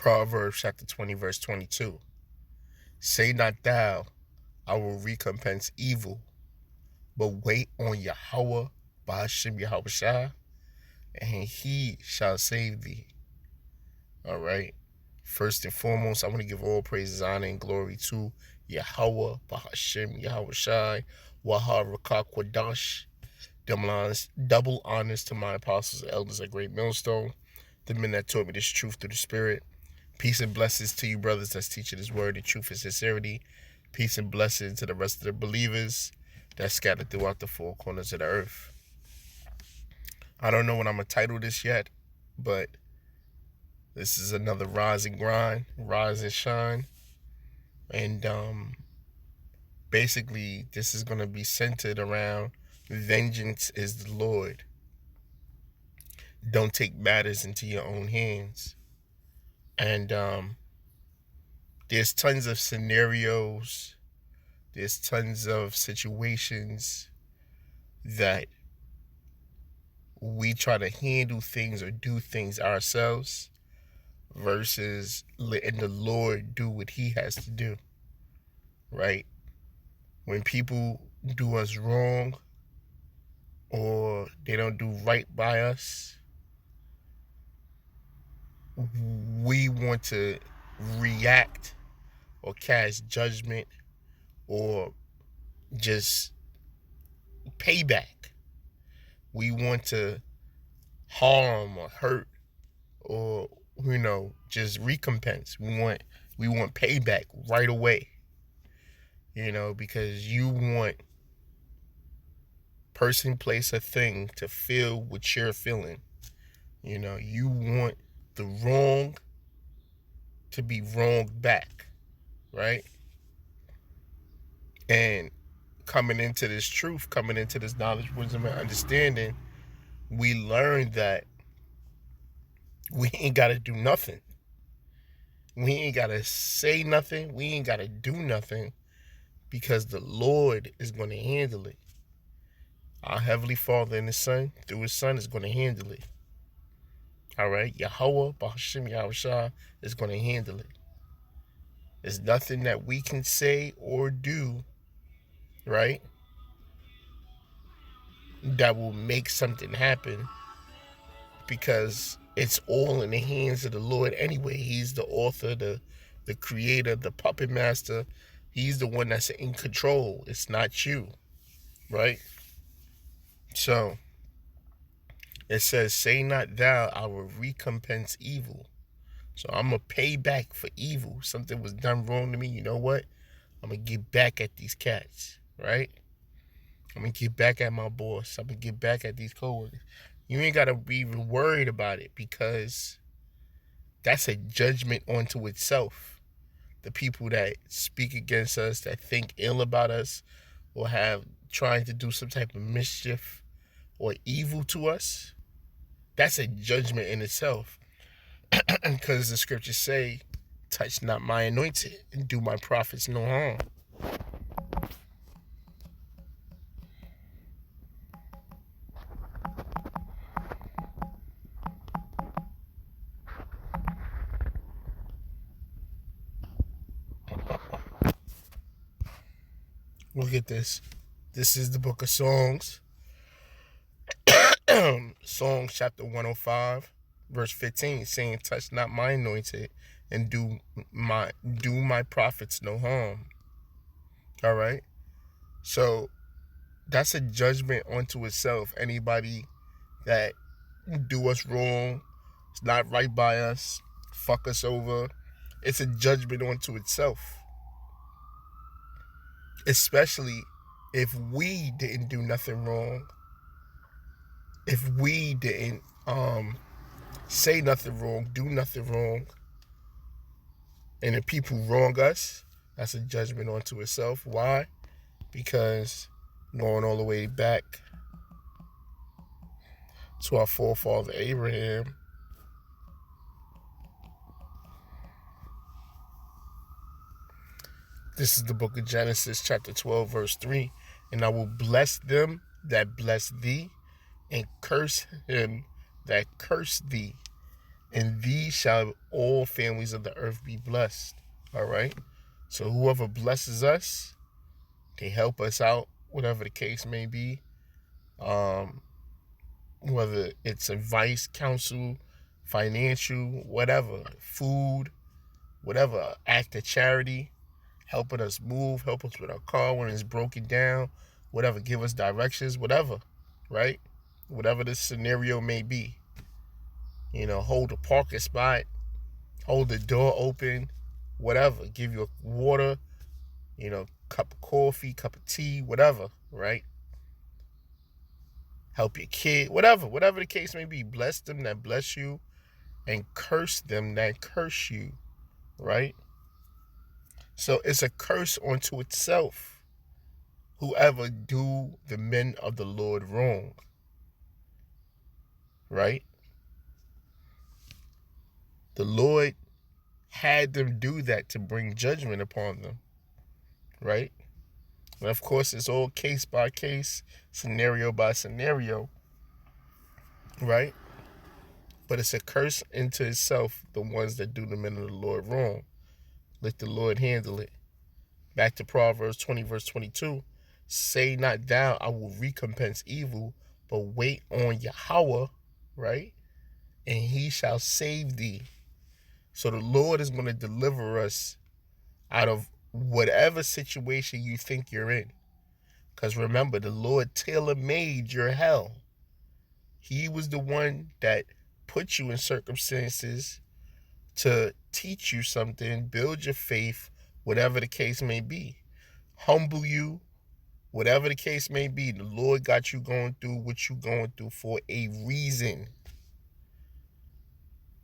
Proverbs chapter 20, verse 22. Say not thou, I will recompense evil, but wait on Yahweh, Ba'ashem Yahushua, and he shall save thee. All right. First and foremost, I want to give all praises, honor, and glory to Yahweh, Ba'ashem Yahushua, Wahar Rakak Kwadash. Double honors to my apostles and elders at Great Millstone, the men that taught me this truth through the Spirit. Peace and blessings to you, brothers that's teaching His word in truth and sincerity. Peace and blessings to the rest of the believers that's scattered throughout the four corners of the earth. I don't know what I'm going to title this yet, but this is another rise and grind, rise and shine. And basically, this is going to be centered around vengeance is the Lord. Don't take matters into your own hands. And there's tons of scenarios, there's tons of situations that we try to handle things or do things ourselves versus letting the Lord do what He has to do, right? When people do us wrong or they don't do right by us, we want to react or cast judgment or just payback. We want to harm or hurt or, just recompense. We want payback right away, because you want person, place, or thing to feel what you're feeling. You want the wrong to be wronged back, right? And coming into this truth, coming into this knowledge, wisdom, and understanding, we learned that we ain't got to do nothing. We ain't got to say nothing. We ain't got to do nothing because the Lord is going to handle it. Our Heavenly Father and His Son, through His Son, is going to handle it. All right? Yahweh, Ba'ashem Yahushua, is going to handle it. There's nothing that we can say or do, right, that will make something happen because it's all in the hands of the Lord anyway. He's the author, the creator, the puppet master. He's the one that's in control. It's not you, right? So it says, say not thou, I will recompense evil. So I'm going to pay back for evil. Something was done wrong to me. You know what? I'm going to get back at these cats, right? I'm going to get back at my boss. I'm going to get back at these coworkers. You ain't got to be worried about it because that's a judgment unto itself. The people that speak against us, that think ill about us, or have trying to do some type of mischief or evil to us, that's a judgment in itself. Because the scriptures say, touch not my anointed and do my prophets no harm. Look at this. This is the book of Songs. Songs chapter 105, verse 15, saying, touch not my anointed and do my prophets no harm. All right? So that's a judgment unto itself. Anybody that do us wrong, it's not right by us, fuck us over, it's a judgment unto itself. Especially if we didn't do nothing wrong, if we didn't say nothing wrong, do nothing wrong, and if people wrong us, that's a judgment unto itself. Why? Because going all the way back to our forefather Abraham, this is the book of Genesis chapter 12 verse 3, and I will bless them that bless thee and curse him that curse thee, And these shall all families of the earth be blessed. All right. So whoever blesses us, they help us out, whatever the case may be. Whether it's advice, counsel, financial, whatever, food, whatever, act of charity, helping us move, help us with our car when it's broken down, whatever, give us directions, whatever, right? Whatever the scenario may be. Hold a parking spot, hold the door open, whatever, give you a water, cup of coffee, cup of tea, whatever, right? Help your kid, whatever the case may be. Bless them that bless you and curse them that curse you, right? So it's a curse unto itself, whoever do the men of the Lord wrong, right? The Lord had them do that to bring judgment upon them, right? And of course, it's all case by case, scenario by scenario, right? But it's a curse into itself, the ones that do the men of the Lord wrong. Let the Lord handle it. Back to Proverbs 20, verse 22. Say not thou, I will recompense evil, but wait on Yahweh, right? And he shall save thee. So the Lord is going to deliver us out of whatever situation you think you're in. Because remember, the Lord tailor-made your hell. He was the one that put you in circumstances to teach you something, build your faith, whatever the case may be. Humble you, whatever the case may be. The Lord got you going through what you're going through for a reason.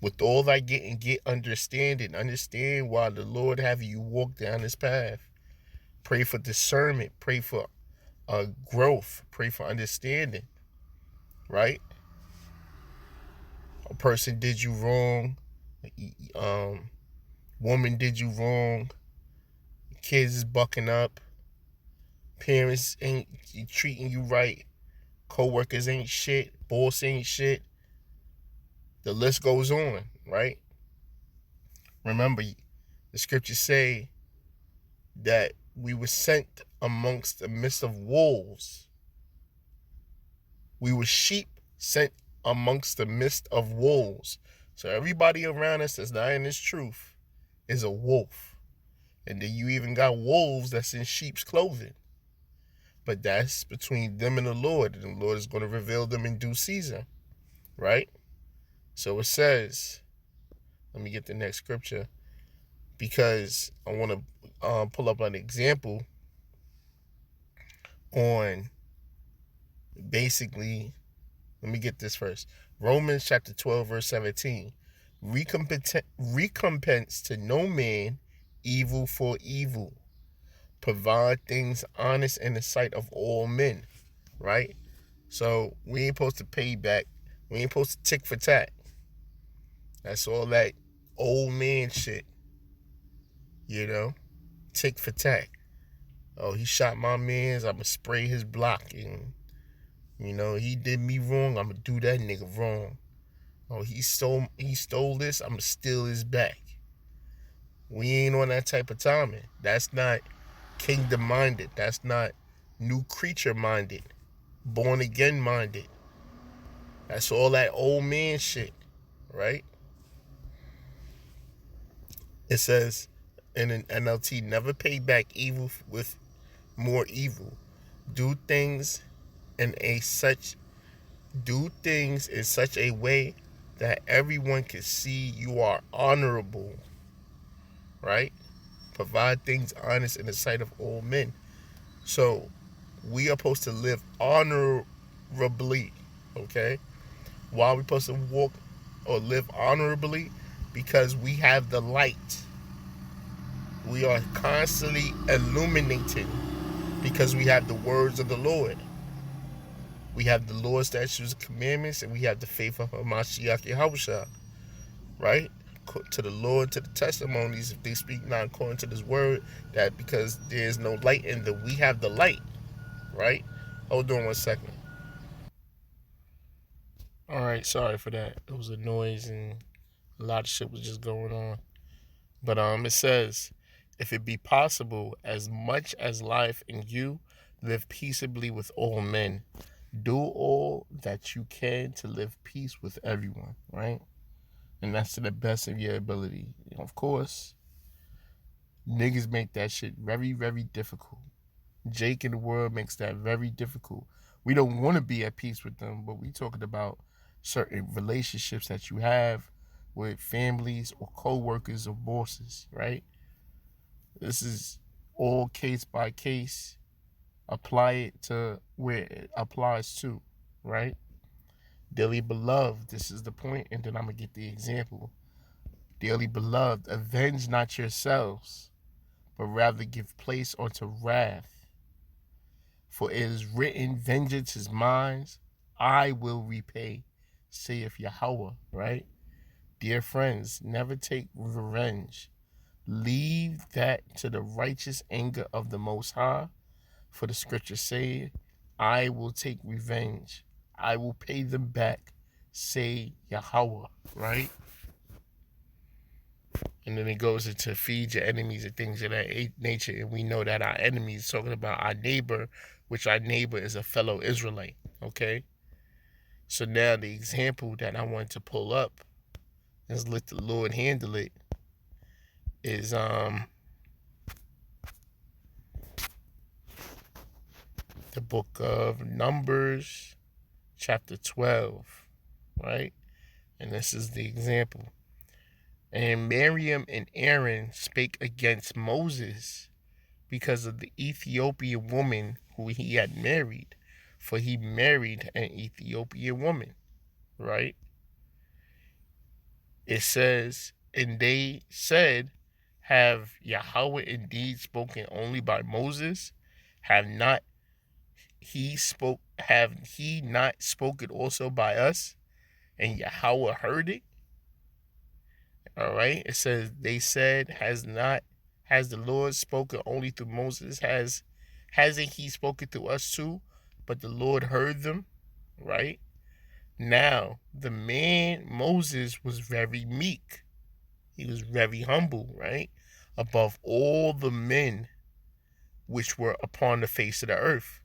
With all that get understanding. Understand why the Lord have you walk down this path. Pray for discernment. Pray for growth. Pray for understanding. Right? A person did you wrong. Woman did you wrong. Kids is bucking up. Parents ain't treating you right. Co-workers ain't shit. Boss ain't shit. The list goes on, right? Remember, the scriptures say that we were sent amongst the midst of wolves. We were sheep sent amongst the midst of wolves. So everybody around us that's not in this truth is a wolf. And then you even got wolves that's in sheep's clothing. But that's between them and the Lord. And the Lord is going to reveal them in due season, right? So it says, let me get the next scripture, because I want to pull up an example on basically, let me get this first. Romans chapter 12, verse 17. Recompense to no man evil for evil. Provide things honest in the sight of all men, right? So we ain't supposed to pay back. We ain't supposed to tick for tat. That's all that old man shit, tick for tat. Oh, he shot my mans, I'ma spray his block, and he did me wrong, I'ma do that nigga wrong. Oh, he stole this, I'ma steal his back. We ain't on that type of timing. That's not kingdom minded. That's not new creature minded, born again minded. That's all that old man shit, right? It says in an NLT, never pay back evil with more evil. Do things in such a way that everyone can see you are honorable, right? Provide things honest in the sight of all men. So we are supposed to live honorably, okay? Why are we supposed to walk or live honorably? Because we have the light. We are constantly illuminated because we have the words of the Lord. We have the Lord's statutes and commandments, and we have the faith of Hamashiach Yahushua, right? To the Lord, to the testimonies, if they speak not according to this word, that because there's no light in them, we have the light, right? Hold on 1 second. All right, sorry for that. It was a noise, and A lot of shit was just going on. But it says, if it be possible, as much as life in you, live peaceably with all men. Do all that you can to live peace with everyone, right? And that's to the best of your ability. Of course, niggas make that shit very, very difficult. Jake in the world makes that very difficult. We don't want to be at peace with them, but we talking about certain relationships that you have with families or co-workers or bosses, right? This is all case by case. Apply it to where it applies to, right? Dearly beloved, this is the point, and then I'm going to get the example. Dearly beloved, avenge not yourselves, but rather give place unto wrath. For it is written, vengeance is mine, I will repay, saith Yahweh, right? Dear friends, never take revenge. Leave that to the righteous anger of the Most High. For the scripture say, I will take revenge. I will pay them back, say Yahweh, right? And then it goes into feed your enemies and things of that nature. And we know that our enemy is talking about our neighbor, which our neighbor is a fellow Israelite, okay? So now the example that I want to pull up, is let the Lord handle it, is the book of Numbers, chapter 12, right? And this is the example. And Miriam and Aaron spake against Moses because of the Ethiopian woman who he had married, for he married an Ethiopian woman, right? It says, and they said, have Yahweh indeed spoken only by Moses? Have he not spoken also by us? And Yahweh heard it? All right. It says, they said, has the Lord spoken only through Moses? Hasn't he spoken to us too? But the Lord heard them, right? Now, the man Moses was very meek. He was very humble, right? Above all the men which were upon the face of the earth.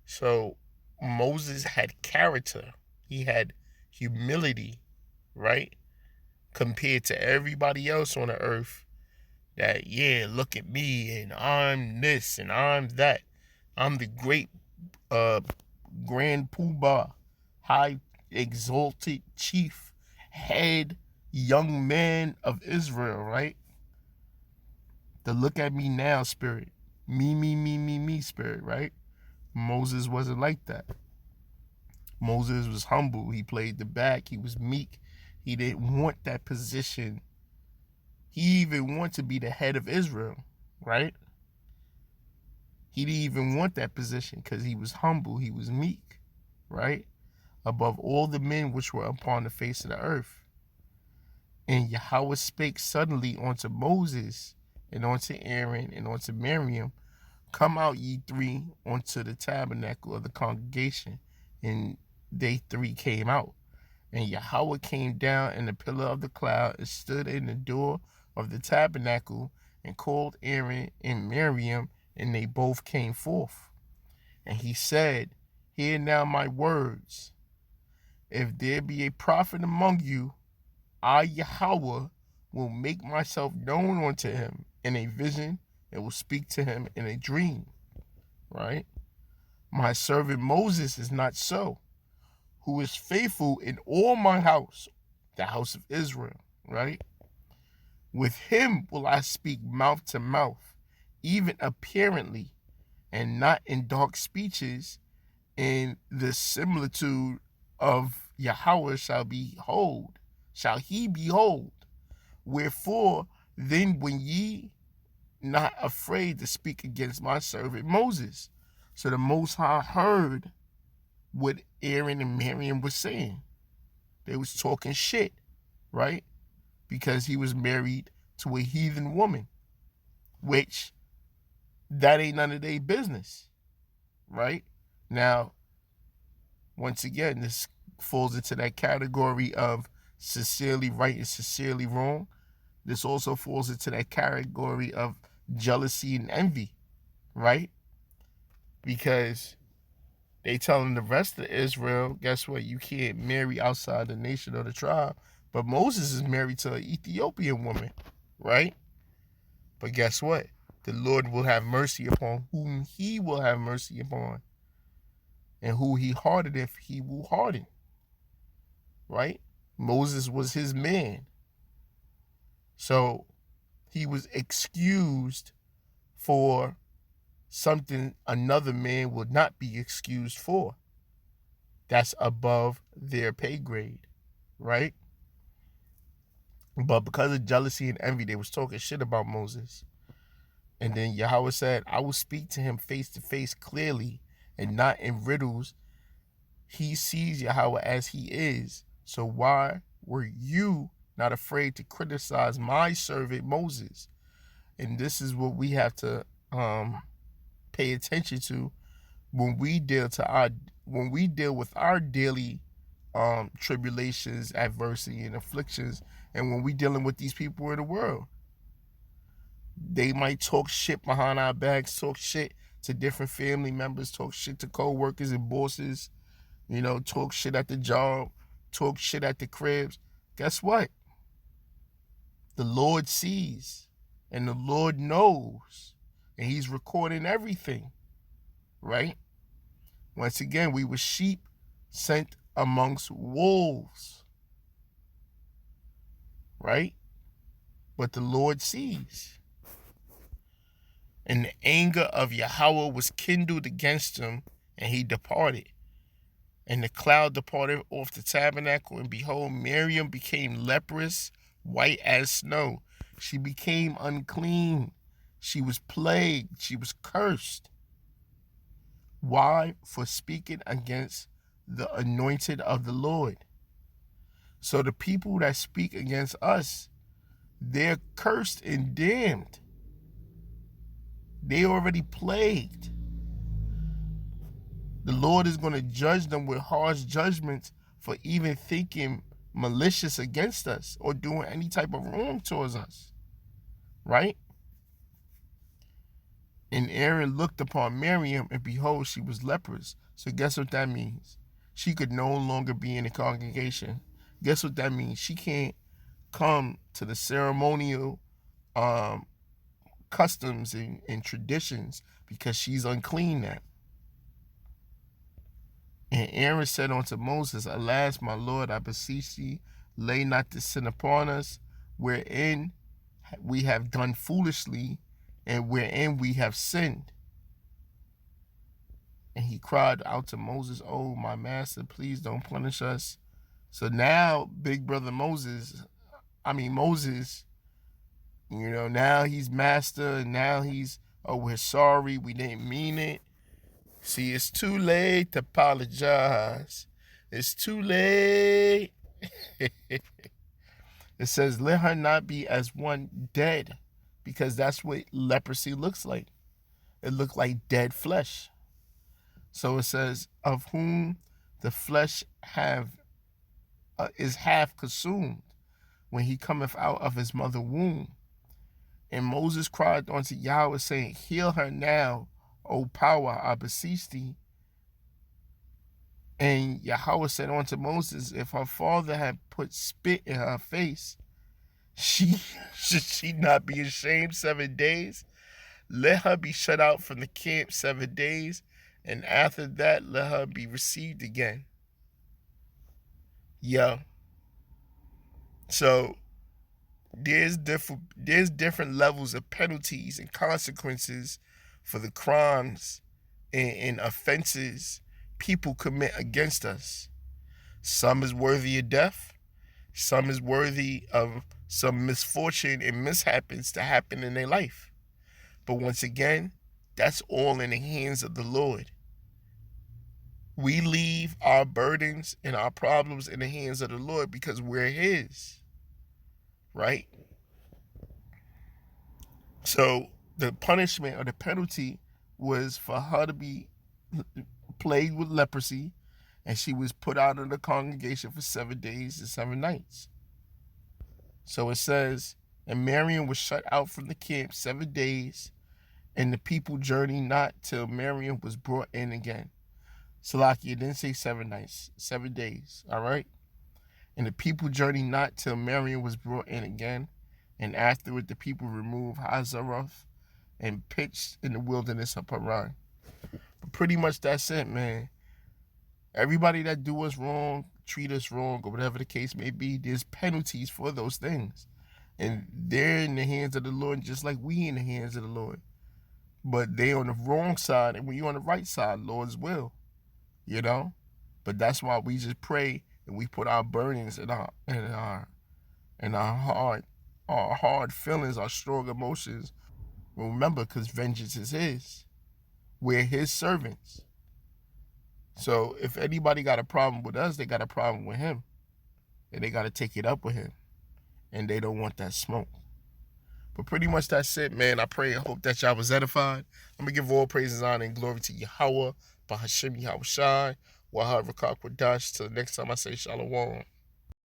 So Moses had character. He had humility, right? Compared to everybody else on the earth that, yeah, look at me and I'm this and I'm that. I'm the great grand poobah, high exalted chief, head, young man of Israel, right? The look at me now spirit. Me spirit, right? Moses wasn't like that. Moses was humble. He played the back. He was meek. He didn't want that position. He even wanted to be the head of Israel, right? He didn't even want that position because he was humble. He was meek, right? Above all the men which were upon the face of the earth. And Yahweh spake suddenly unto Moses and unto Aaron and unto Miriam, come out ye three unto the tabernacle of the congregation. And they three came out. And Yahweh came down in the pillar of the cloud and stood in the door of the tabernacle and called Aaron and Miriam, and they both came forth. And he said, hear now my words. If there be a prophet among you, I, Yahweh, will make myself known unto him in a vision and will speak to him in a dream, right? My servant Moses is not so, who is faithful in all my house, the house of Israel, right? With him will I speak mouth to mouth, even apparently, and not in dark speeches, and the similitude of Yahweh shall he behold. Wherefore, then when ye not afraid to speak against my servant Moses. So the Most High heard what Aaron and Miriam were saying. They was talking shit, right? Because he was married to a heathen woman, which that ain't none of their business, right? Now, once again, this falls into that category of sincerely right and sincerely wrong, this also falls into that category of jealousy and envy, right? Because they telling the rest of Israel, guess what? You can't marry outside the nation or the tribe. But Moses is married to an Ethiopian woman, right? But guess what? The Lord will have mercy upon whom he will have mercy upon. And who he hardeneth, he will harden, right? Moses was his man. So he was excused for something another man would not be excused for. That's above their pay grade, right? But because of jealousy and envy, they was talking shit about Moses. And then Yahweh said, I will speak to him face to face clearly and not in riddles. He sees Yahweh as he is. So why were you not afraid to criticize my servant Moses? And this is what we have to pay attention to when we deal with our daily tribulations, adversity, and afflictions, and when we dealing with these people in the world. They might talk shit behind our backs, talk shit to different family members, talk shit to co-workers and bosses, talk shit at the job, talk shit at the cribs. Guess what? The Lord sees and the Lord knows, and he's recording everything, right? Once again, we were sheep sent amongst wolves, right? But the Lord sees. And the anger of Yahweh was kindled against him, and he departed. And the cloud departed off the tabernacle, and behold, Miriam became leprous, white as snow. She became unclean. She was plagued. She was cursed. Why? For speaking against the anointed of the Lord. So the people that speak against us, they're cursed and damned. They already plagued. The Lord is going to judge them with harsh judgments for even thinking malicious against us or doing any type of wrong towards us, right? And Aaron looked upon Miriam, and behold, she was leprous. So guess what that means? She could no longer be in the congregation. Guess what that means? She can't come to the ceremonial customs and traditions because she's unclean now. And Aaron said unto Moses, Alas, my Lord, I beseech thee, lay not this sin upon us, wherein we have done foolishly, and wherein we have sinned. And he cried out to Moses, Oh, my master, please don't punish us. So now, big brother Moses, now he's master, and now he's, we're sorry, we didn't mean it. See, it's too late to apologize. It's too late. It says, let her not be as one dead, because that's what leprosy looks like. It looked like dead flesh. So it says, of whom the flesh is half consumed when he cometh out of his mother womb. And Moses cried unto Yahweh, saying, Heal her now, O power, I beseech thee. And Yahweh said unto Moses, If her father had put spit in her face, should she not be ashamed 7 days? Let her be shut out from the camp 7 days, and after that let her be received again. Yeah. So there's different levels of penalties and consequences for the crimes and offenses people commit against us. Some is worthy of death. Some is worthy of some misfortune and mishaps to happen in their life. But once again, that's all in the hands of the Lord. We leave our burdens and our problems in the hands of the Lord because we're his, right? So the punishment or the penalty was for her to be plagued with leprosy, And she was put out of the congregation for 7 days and 7 nights. So it says, and Miriam was shut out from the camp 7 days, and the people journeyed not till Miriam was brought in again. Salaki, it didn't say 7 nights, 7 days, all right? And the people journeyed not till Miriam was brought in again, and afterward the people removed Hazaroth and pitched in the wilderness of Paran. But pretty much that's it, man. Everybody that do us wrong, treat us wrong, or whatever the case may be, there's penalties for those things. And they're in the hands of the Lord just like we in the hands of the Lord. But they on the wrong side, and when you're on the right side, Lord's will. You know? But that's why we just pray and we put our burdens in our hard feelings, our strong emotions. Remember, because vengeance is his. We're his servants. So if anybody got a problem with us, they got a problem with him. And they got to take it up with him. And they don't want that smoke. But pretty much that's it, man. I pray and hope that y'all was edified. I'm going to give all praises, honor, and glory to Yahweh, Bahashim Yahushai, Wahad Rakak Wadash. Till the next time I say Shalom.